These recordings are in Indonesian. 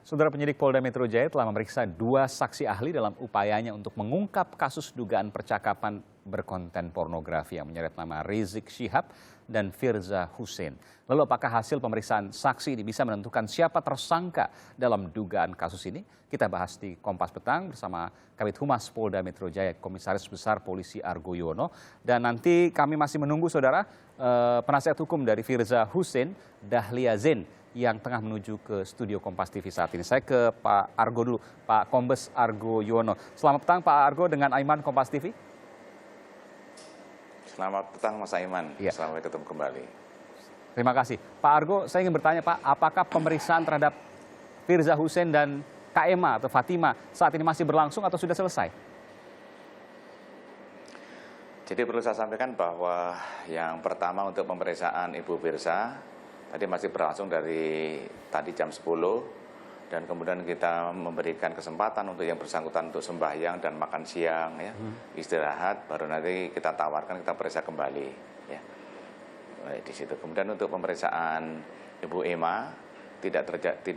Saudara penyidik Polda Metro Jaya telah memeriksa 2 saksi ahli dalam upayanya untuk mengungkap kasus dugaan percakapan berkonten pornografi yang menyeret nama Rizik Syihab dan Firza Hussein. Lalu apakah hasil pemeriksaan saksi ini bisa menentukan siapa tersangka dalam dugaan kasus ini? Kita bahas di Kompas Petang bersama Kabid Humas Polda Metro Jaya, Komisaris Besar Polisi Argo Yuwono. Dan nanti kami masih menunggu saudara penasihat hukum dari Firza Hussein, Dahlia Zain, yang tengah menuju ke studio Kompas TV saat ini. Saya ke Pak Argo dulu, Pak Kombes Argo Yuwono. Selamat petang Pak Argo dengan Aiman, Kompas TV. Selamat petang Mas Aiman, ya. Selamat ketemu kembali. Terima kasih. Pak Argo, saya ingin bertanya Pak, apakah pemeriksaan terhadap Firza Hussein dan KMA atau Fatima saat ini masih berlangsung atau sudah selesai? Jadi perlu saya sampaikan bahwa yang pertama untuk pemeriksaan Ibu Firza tadi masih berlangsung dari tadi jam 10 dan kemudian kita memberikan kesempatan untuk yang bersangkutan untuk sembahyang dan makan siang, ya, istirahat, baru nanti kita tawarkan kita periksa kembali, ya. Di situ. Kemudian untuk pemeriksaan Ibu Emma tidak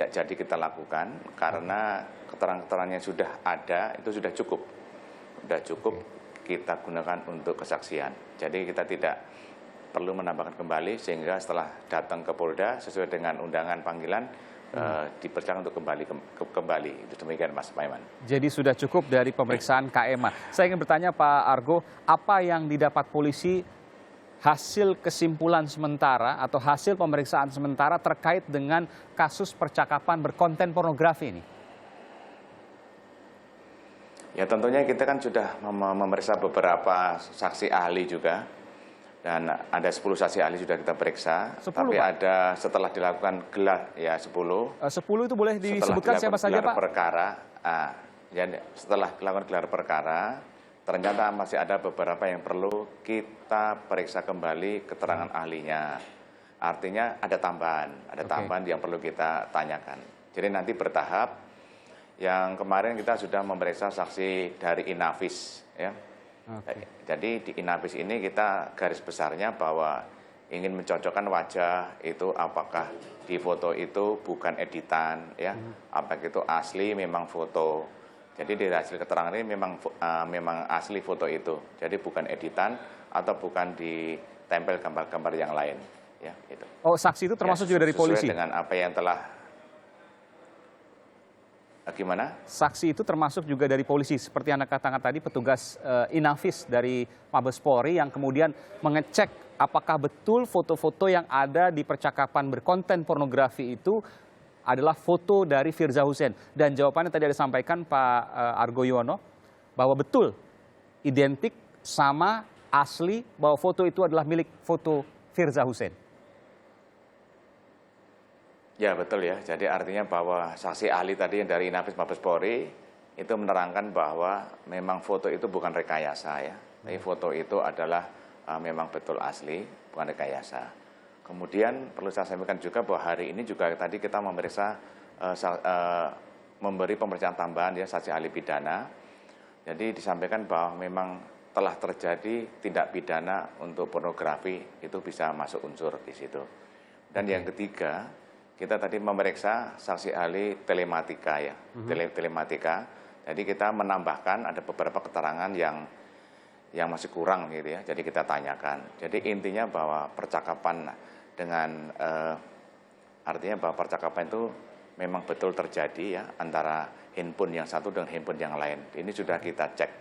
jadi kita lakukan karena keterangan-keterangan yang sudah ada itu sudah cukup, kita gunakan untuk kesaksian. Jadi kita tidak perlu menambahkan kembali sehingga setelah datang ke Polda sesuai dengan undangan panggilan dipersilakan untuk kembali. Itu demikian Mas Aiman. Jadi sudah cukup dari pemeriksaan KMA. Saya ingin bertanya Pak Argo, apa yang didapat polisi hasil kesimpulan sementara atau hasil pemeriksaan sementara terkait dengan kasus percakapan berkonten pornografi ini? Ya tentunya kita kan sudah memeriksa beberapa saksi ahli juga. Dan ada 10 saksi ahli sudah kita periksa, 10, tapi Pak? Ada setelah dilakukan gelar, ya 10. 10 itu boleh disebutkan siapa saja Pak? Setelah dilakukan gelar perkara, ternyata masih ada beberapa yang perlu kita periksa kembali keterangan ahlinya. Artinya ada tambahan yang perlu kita tanyakan. Jadi nanti bertahap. Yang kemarin kita sudah memeriksa saksi dari Inavis, ya. Jadi di Inavis ini kita garis besarnya bahwa ingin mencocokkan wajah itu apakah di foto itu bukan editan, ya, apakah itu asli memang foto. Jadi di hasil keterangan ini memang asli foto itu, jadi bukan editan atau bukan ditempel gambar-gambar yang lain, ya. Itu. Oh, saksi itu termasuk juga dari polisi? Sesuai dengan apa yang telah. Gimana? Saksi itu termasuk juga dari polisi, seperti Anda katakan tadi, petugas Inavis dari Mabes Polri yang kemudian mengecek apakah betul foto-foto yang ada di percakapan berkonten pornografi itu adalah foto dari Firza Hussein. Dan jawabannya tadi ada disampaikan Pak Argo Yuwono bahwa betul, identik, sama, asli, bahwa foto itu adalah milik foto Firza Hussein. Ya betul ya, jadi artinya bahwa saksi ahli tadi yang dari Inavis Mabes Polri itu menerangkan bahwa memang foto itu bukan rekayasa, ya. Tapi foto itu adalah memang betul asli, bukan rekayasa. Kemudian perlu saya sampaikan juga bahwa hari ini juga tadi kita memeriksa, memberi pemeriksaan tambahan, ya, saksi ahli pidana. Jadi disampaikan bahwa memang telah terjadi tindak pidana untuk pornografi, itu bisa masuk unsur di situ. Dan yang ketiga, kita tadi memeriksa saksi ahli telematika, ya, telematika. Jadi kita menambahkan ada beberapa keterangan yang masih kurang gitu, ya. Jadi kita tanyakan. Jadi intinya bahwa percakapan dengan artinya bahwa percakapan itu memang betul terjadi, ya, antara handphone yang satu dengan handphone yang lain. Ini sudah kita cek,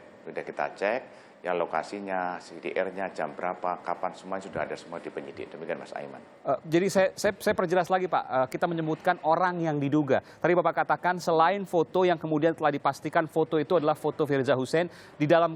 ya, lokasinya, CDR-nya, jam berapa, kapan, semua sudah ada semua di penyidik. Demikian Mas Aiman. Jadi saya perjelas lagi Pak, kita menyebutkan orang yang diduga. Tadi Bapak katakan selain foto yang kemudian telah dipastikan foto itu adalah foto Firza Hussein, di dalam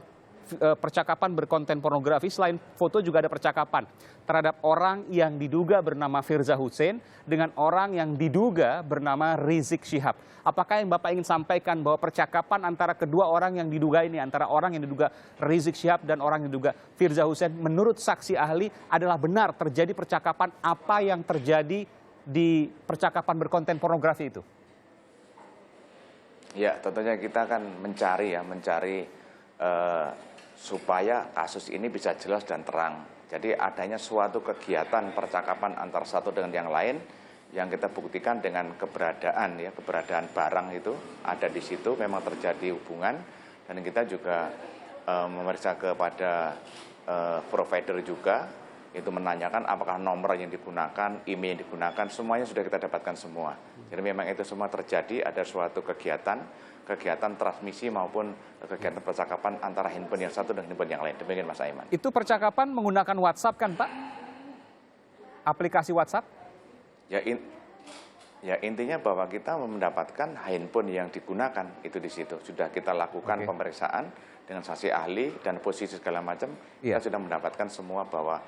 percakapan berkonten pornografi, selain foto juga ada percakapan terhadap orang yang diduga bernama Firza Hussein dengan orang yang diduga bernama Rizik Syihab. Apakah yang Bapak ingin sampaikan bahwa percakapan antara kedua orang yang diduga ini, antara orang yang diduga Rizik Syihab dan orang yang diduga Firza Hussein, menurut saksi ahli adalah benar terjadi percakapan apa yang terjadi di percakapan berkonten pornografi itu? Ya, tentunya kita akan mencari supaya kasus ini bisa jelas dan terang. Jadi adanya suatu kegiatan percakapan antara satu dengan yang lain yang kita buktikan dengan keberadaan barang itu ada di situ, memang terjadi hubungan, dan kita juga memeriksa kepada provider juga, itu menanyakan apakah nomor yang digunakan, email yang digunakan, semuanya sudah kita dapatkan semua. Jadi memang itu semua terjadi, ada suatu kegiatan transmisi maupun kegiatan percakapan antara handphone yang satu dengan handphone yang lain. Demikian Mas Aiman. Itu percakapan menggunakan WhatsApp kan Pak? Aplikasi WhatsApp? Ya intinya bahwa kita mendapatkan handphone yang digunakan itu di situ. Sudah kita lakukan pemeriksaan dengan saksi ahli dan posisi segala macam, kita sudah mendapatkan semua bahwa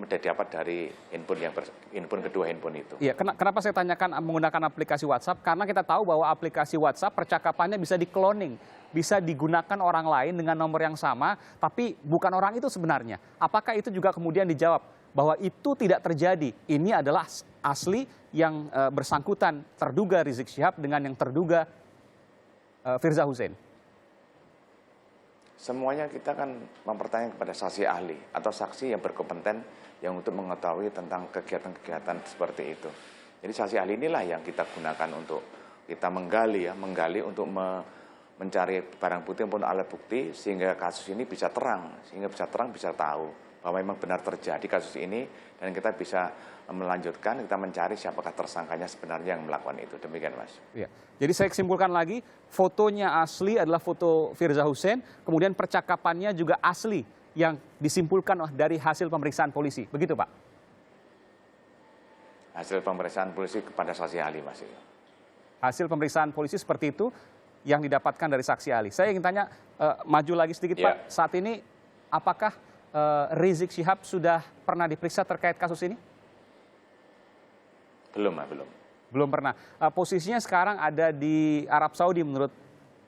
dapat dari handphone kedua handphone itu. Iya, kenapa saya tanyakan menggunakan aplikasi WhatsApp? Karena kita tahu bahwa aplikasi WhatsApp percakapannya bisa di-cloning, bisa digunakan orang lain dengan nomor yang sama, tapi bukan orang itu sebenarnya. Apakah itu juga kemudian dijawab bahwa itu tidak terjadi? Ini adalah asli yang bersangkutan, terduga Rizik Syihab dengan yang terduga Firza Hussein. Semuanya kita kan mempertanyakan kepada saksi ahli atau saksi yang berkompeten yang untuk mengetahui tentang kegiatan-kegiatan seperti itu. Jadi saksi ahli inilah yang kita gunakan untuk kita menggali untuk mencari barang bukti maupun alat bukti sehingga kasus ini bisa terang, bisa tahu bahwa memang benar terjadi kasus ini, dan kita bisa melanjutkan, kita mencari siapakah tersangkanya sebenarnya yang melakukan itu. Demikian Mas. Ya. Jadi saya simpulkan lagi, fotonya asli adalah foto Firza Hussein, kemudian percakapannya juga asli yang disimpulkan dari hasil pemeriksaan polisi. Begitu Pak? Hasil pemeriksaan polisi kepada saksi ahli Mas. Hasil pemeriksaan polisi seperti itu yang didapatkan dari saksi ahli. Saya ingin tanya, maju lagi sedikit Pak, saat ini apakah Rizik Syihab sudah pernah diperiksa terkait kasus ini? Belum, belum. Belum pernah. Posisinya sekarang ada di Arab Saudi menurut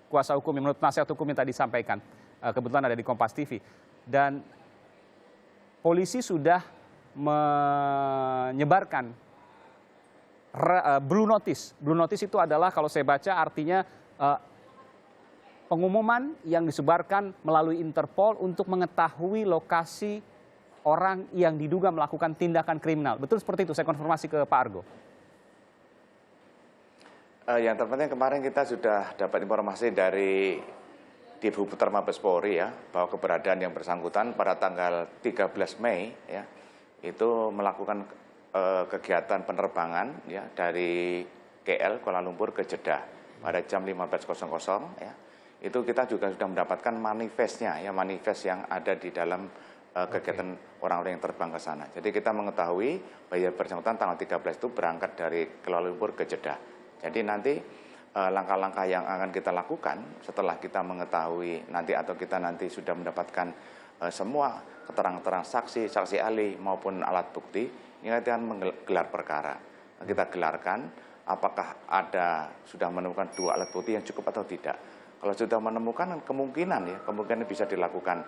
kuasa hukum, menurut nasihat hukum yang tadi disampaikan. Kebetulan ada di Kompas TV. Dan polisi sudah menyebarkan Blue Notice. Blue Notice itu adalah kalau saya baca artinya pengumuman yang disebarkan melalui Interpol untuk mengetahui lokasi orang yang diduga melakukan tindakan kriminal. Betul seperti itu, saya konfirmasi ke Pak Argo. Yang terpenting kemarin kita sudah dapat informasi dari Divhuputer Mabes Polri ya, bahwa keberadaan yang bersangkutan pada tanggal 13 Mei ya, itu melakukan kegiatan penerbangan ya dari KL Kuala Lumpur ke Jeddah pada jam 15.00 ya. Itu kita juga sudah mendapatkan manifestnya ya, manifest yang ada di dalam kegiatan orang-orang yang terbang ke sana. Jadi kita mengetahui bahwa yang bersangkutan tanggal 13 itu berangkat dari Kuala Lumpur ke Jeddah. Jadi nanti langkah-langkah yang akan kita lakukan setelah kita mengetahui nanti atau kita nanti sudah mendapatkan semua keterangan-keterangan saksi, saksi ahli maupun alat bukti, ini akan menggelar perkara. Kita gelarkan apakah sudah menemukan 2 alat bukti yang cukup atau tidak. Kalau sudah menemukan kemungkinan bisa dilakukan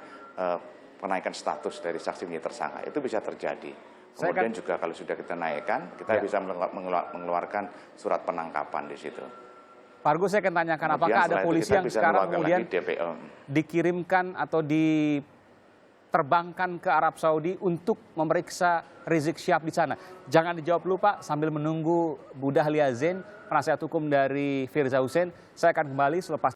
penaikan status dari saksi menjadi tersangka. Itu bisa terjadi. Kemudian juga kalau sudah kita naikkan, kita bisa mengeluarkan surat penangkapan di situ. Pak Argo, saya akan tanyakan apakah ada polisi yang sekarang kemudian dikirimkan atau diterbangkan ke Arab Saudi untuk memeriksa Rizik Syihab di sana. Jangan dijawab dulu Pak, sambil menunggu Bu Dahlia Zain, penasihat hukum dari Firza Hussein. Saya akan kembali selepas